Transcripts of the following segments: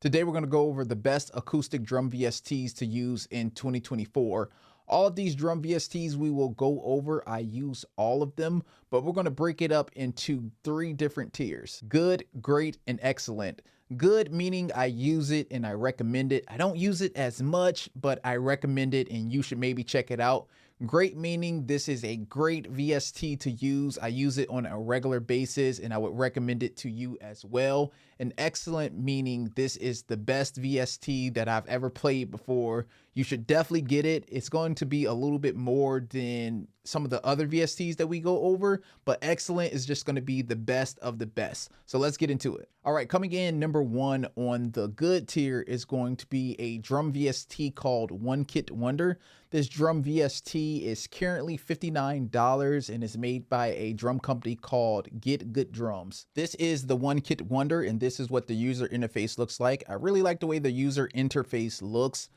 Today we're going to go over the best acoustic drum VSTs to use in 2024. All of these drum VSTs we will go over. I use all of them, but we're going to break it up into 3 different tiers: good, great, and excellent. Good meaning I use it and I recommend it. I don't use it as much, but I recommend it and you should maybe check it out. Great meaning this is a great VST to use. I use it on a regular basis and I would recommend it to you as well. And excellent meaning this is the best VST that I've ever played before. You should definitely get it. It's going to be a little bit more than some of the other VSTs that we go over, but excellent is just going to be the best of the best. So let's get into it. All right, coming in number 1 on the good tier is going to be a drum VST called OneKit Wonder. This drum VST is currently $59 and is made by a drum company called Addictive Drums. This is the OneKit Wonder and this is what the user interface looks like. I really like the way the user interface looks.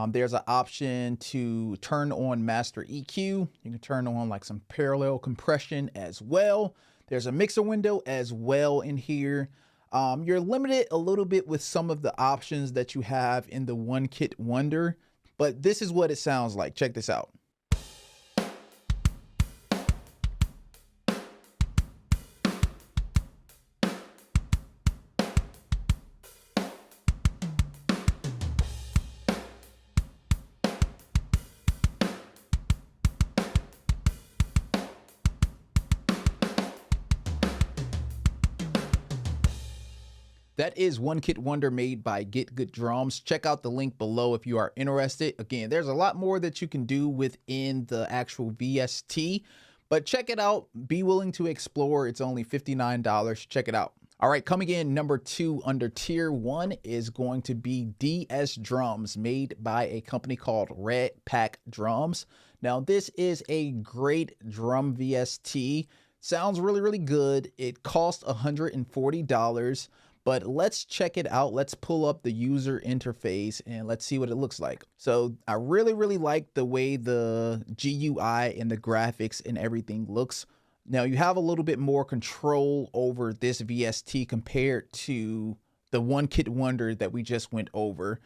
There's an option to turn on master EQ. You can turn on like some parallel compression as well. There's a mixer window as well in here. You're limited a little bit with some of the options that you have in the OneKit Wonder, but this is what it sounds like. Check this out. That is OneKit Wonder made by Addictive Drums. Check out the link below if you are interested. Again, there's a lot more that you can do within the actual VST, but check it out. Be willing to explore. It's only $59. Check it out. All right, coming in number 2 under tier 1 is going to be DS Drums, made by a company called Addictive Drums. Now, this is a great drum VST. Sounds really, really good. It costs $140. But let's check it out. Let's pull up the user interface and let's see what it looks like. So I really, really like the way the GUI and the graphics and everything looks. Now you have a little bit more control over this VST compared to the OneKit Wonder that we just went over.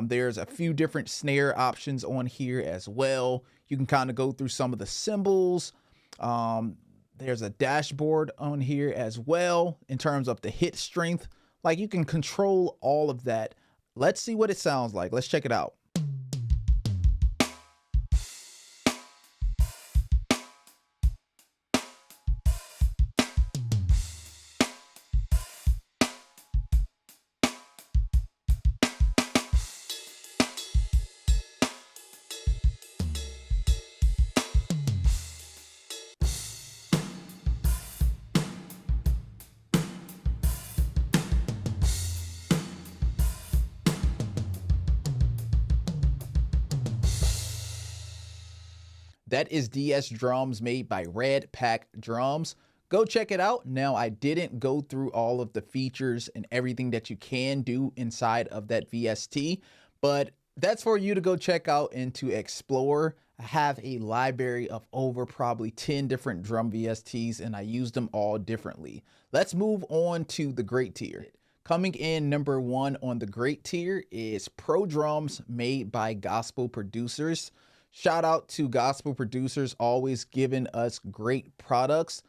There's a few different snare options on here as well. You can kind of go through some of the cymbals. There's a dashboard on here as well in terms of the hit strength. Like, you can control all of that. Let's see what it sounds like. Let's check it out. That is DS Drums made by Addictive Drums. Go check it out. Now, I didn't go through all of the features and everything that you can do inside of that VST, but that's for you to go check out and to explore. I have a library of over probably 10 different drum VSTs and I use them all differently. Let's move on to the great tier. Coming in number 1 on the great tier is Pro Drums, made by gospel producers. Shout out to gospel producers, always giving us great products.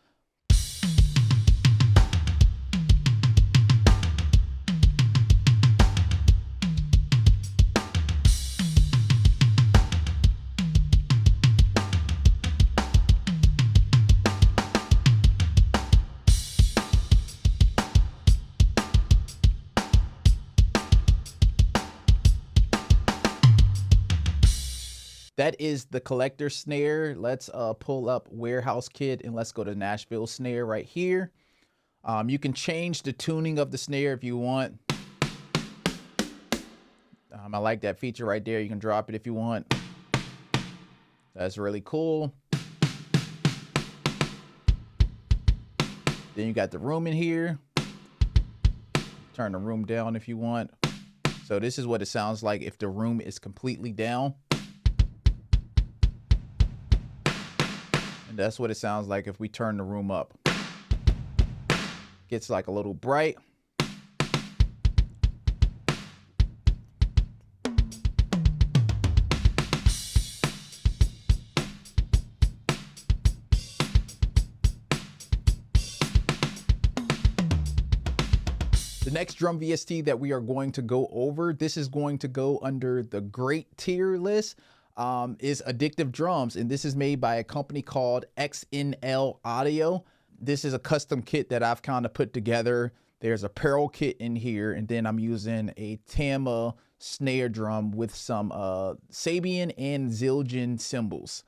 That is the collector snare. Let's pull up Warehouse Kit and let's go to Nashville snare right here. You can change the tuning of the snare if you want. I like that feature right there. You can drop it if you want. That's really cool. Then you got the room in here. Turn the room down if you want. So this is what it sounds like if the room is completely down. And that's what it sounds like if we turn the room up. Gets like a little bright. next drum VST that we are going to go over, this is going to go under the great tier list, is Addictive Drums. And this is made by a company called XNL Audio. This is a custom kit that I've kind of put together. There's a barrel kit in here, and then I'm using a Tama snare drum with some Sabian and Zildjian cymbals.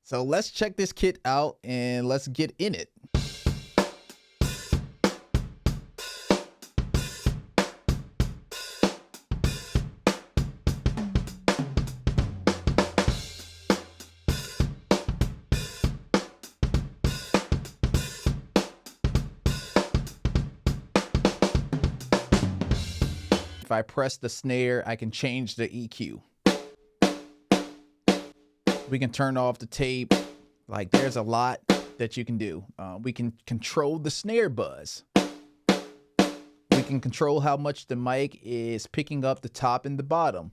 So let's check this kit out and let's get in it. If I press the snare, I can change the EQ. We can turn off the tape. Like, there's a lot that you can do. We can control the snare buzz. We can control how much the mic is picking up the top and the bottom.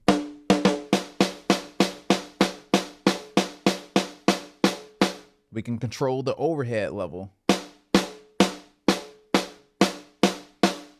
We can control the overhead level.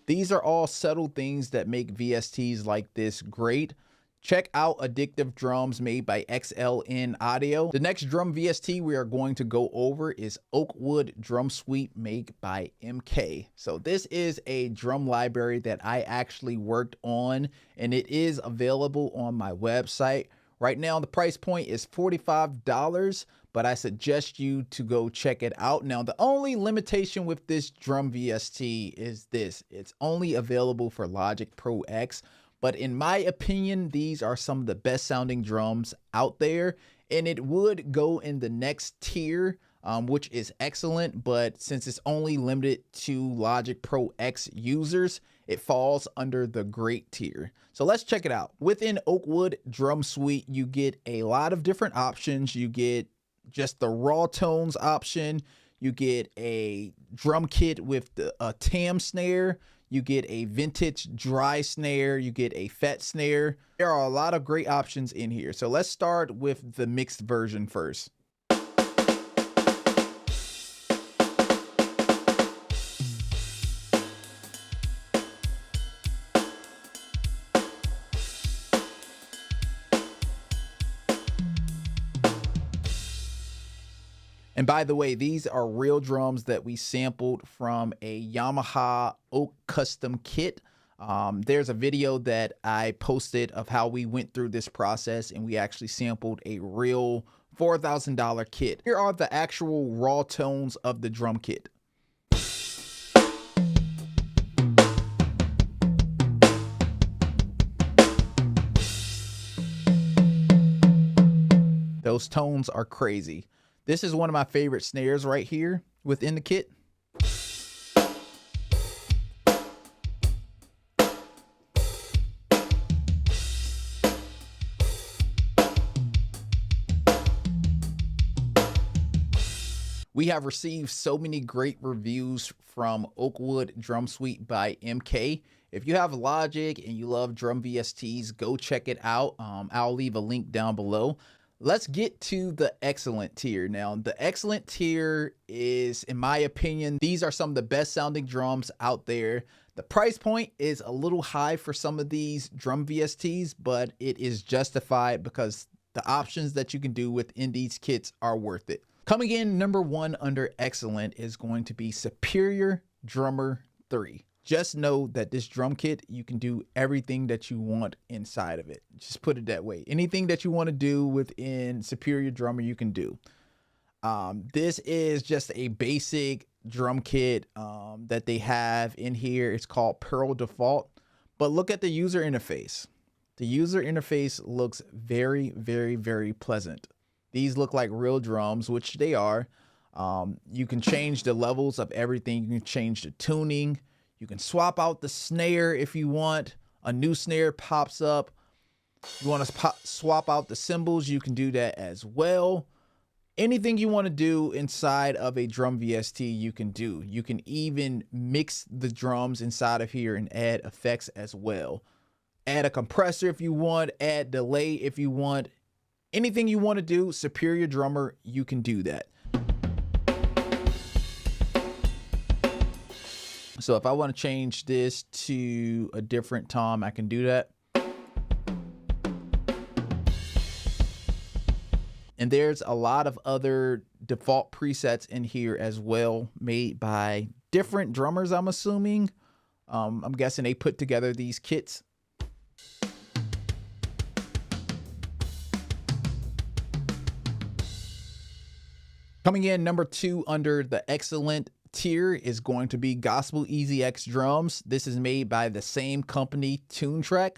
These are all subtle things that make VSTs like this great. Check out Addictive Drums made by XLN Audio. The next drum VST we are going to go over is Oakwood Drum Suite made by MK. So this is a drum library that I actually worked on, and it is available on my website. Right now, the price point is $45, but I suggest you to go check it out. Now, the only limitation with this drum VST is this. It's only available for Logic Pro X, but in my opinion, these are some of the best sounding drums out there, and it would go in the next tier, which is excellent, but since it's only limited to Logic Pro X users, it falls under the great tier. So let's check it out. Within Oakwood Drum Suite, you get a lot of different options. You get just the raw tones option. You get a drum kit with a tam snare. You get a vintage dry snare. You get a fat snare. There are a lot of great options in here. So let's start with the mixed version first. And by the way, these are real drums that we sampled from a Yamaha Oak custom kit. There's a video that I posted of how we went through this process, and we actually sampled a real $4,000 kit. Here are the actual raw tones of the drum kit. Those tones are crazy. This is one of my favorite snares right here within the kit. We have received so many great reviews from Oakwood Drum Suite by MK. If you have Logic and you love drum VSTs, go check it out. I'll leave a link down below. Let's get to the excellent tier. Now, the excellent tier is, in my opinion, these are some of the best sounding drums out there. The price point is a little high for some of these drum VSTs, but it is justified because the options that you can do within these kits are worth it. Coming in number one under excellent is going to be Superior Drummer 3. Just know that this drum kit, you can do everything that you want inside of it. Just put it that way. Anything that you want to do within Superior Drummer, you can do. This is just a basic drum kit that they have in here. It's called Pearl Default. But look at the user interface. The user interface looks very, very, very pleasant. These look like real drums, which they are. You can change the levels of everything. You can change the tuning. You can swap out the snare if you want. A new snare pops up. You want to swap out the cymbals, you can do that as well. Anything you want to do inside of a drum VST, you can do. You can even mix the drums inside of here and add effects as well. Add a compressor if you want, add delay if you want. Anything you want to do, Superior Drummer, you can do that. So if I want to change this to a different tom, I can do that. And there's a lot of other default presets in here as well, made by different drummers, I'm assuming. I'm guessing they put together these kits. Coming in number 2 under the excellent tier is going to be Gospel Easy X Drums. This is made by the same company, TuneTrack.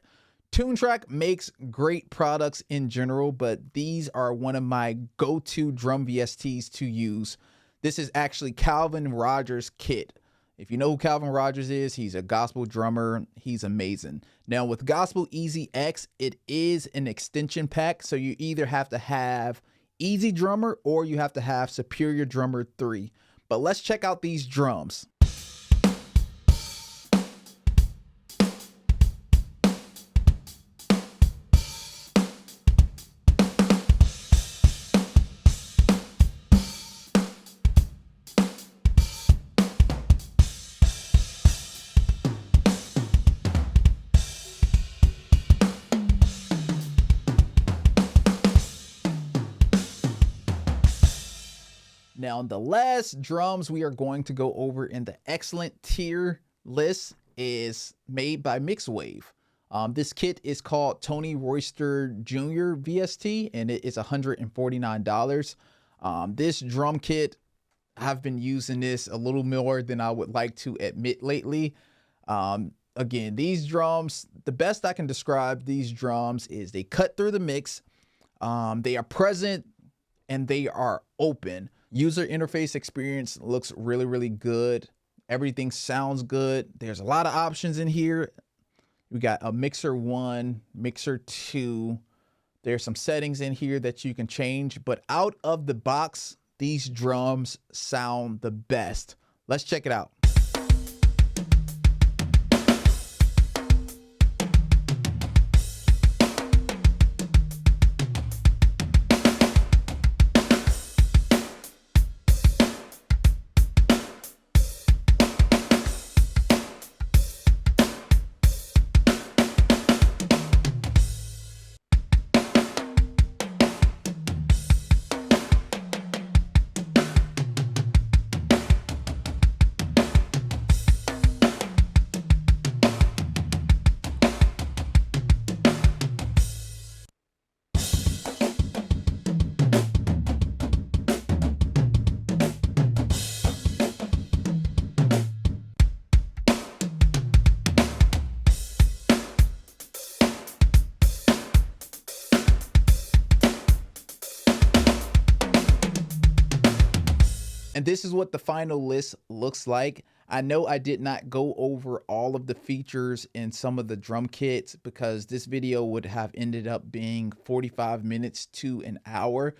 TuneTrack makes great products in general, but these are one of my go-to drum VSTs to use. This is actually Calvin Rogers' kit. If you know who Calvin Rogers is, he's a gospel drummer. He's amazing. Now with Gospel Easy X, it is an extension pack, so you either have to have Easy Drummer or you have to have Superior Drummer 3. But let's check out these drums. Now, the last drums we are going to go over in the excellent tier list is made by Mixwave. This kit is called Tony Royster Jr. VST, and it is $149. This drum kit, I've been using this a little more than I would like to admit lately. Again, these drums, the best I can describe these drums is they cut through the mix, they are present, and they are open. User interface experience looks really, really good. Everything sounds good. There's a lot of options in here. We got a mixer 1, mixer 2. There's some settings in here that you can change, but out of the box, these drums sound the best. Let's check it out. And this is what the final list looks like. I know I did not go over all of the features in some of the drum kits because this video would have ended up being 45 minutes to an hour.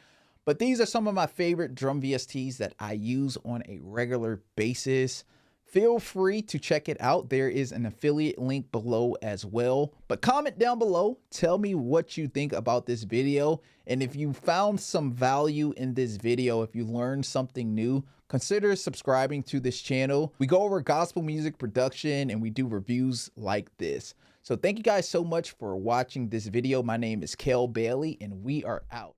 But these are some of my favorite drum VSTs that I use on a regular basis. Feel free to check it out. There is an affiliate link below as well. But comment down below. Tell me what you think about this video. And if you found some value in this video, if you learned something new, consider subscribing to this channel. We go over gospel music production and we do reviews like this. So thank you guys so much for watching this video. My name is Kel Bailey and we are out.